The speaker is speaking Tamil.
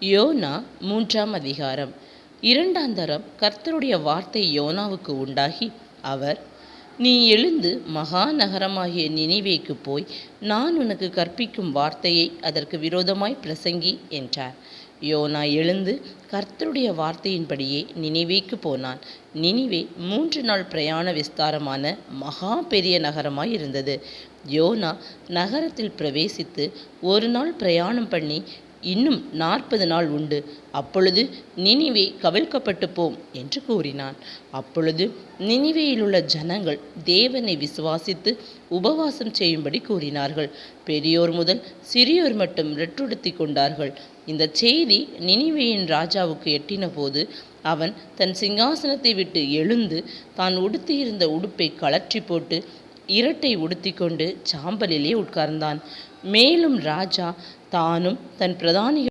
யோனா 3ஆம் அதிகாரம். 2ஆம் தரம் கர்த்தருடைய வார்த்தை யோனாவுக்கு உண்டாகி, அவர், நீ எழுந்து மகா நகரமாகிய நினிவேக்குப் போய், நான் உனக்கு கற்பிக்கும் வார்த்தையை அதற்கு விரோதமாய் பிரசங்கி என்றார். யோனா எழுந்து கர்த்தருடைய வார்த்தையின்படியே நினிவேக்கு போனான். நினிவே 3 நாள் பிரயாண விஸ்தாரமான மகா பெரிய நகரமாய் இருந்தது. யோனா நகரத்தில் பிரவேசித்து 1 நாள் பிரயாணம் பண்ணி, இன்னும் 40 நாள் உண்டு, அப்பொழுது நினிவே கவிழ்க்கப்பட்டு போம் என்று கூறினான். அப்பொழுது நினிவேயிலுள்ள ஜனங்கள் தேவனை விசுவாசித்து உபவாசம் செய்யும்படி கூறினார்கள். பெரியோர் முதல் சிறியோர் மட்டும் ரெட்டுடுத்தி கொண்டார்கள். இந்த செய்தி நினிவேயின் ராஜாவுக்கு எட்டின போது, அவன் தன் சிங்காசனத்தை விட்டு எழுந்து தான் உடுத்தியிருந்த உடுப்பை கழற்றி போட்டு இரட்டை உடுத்தி கொண்டு சாம்பலிலே உட்கார்ந்தான். மேலும் ராஜா தானும் தன் பிரதானிகள்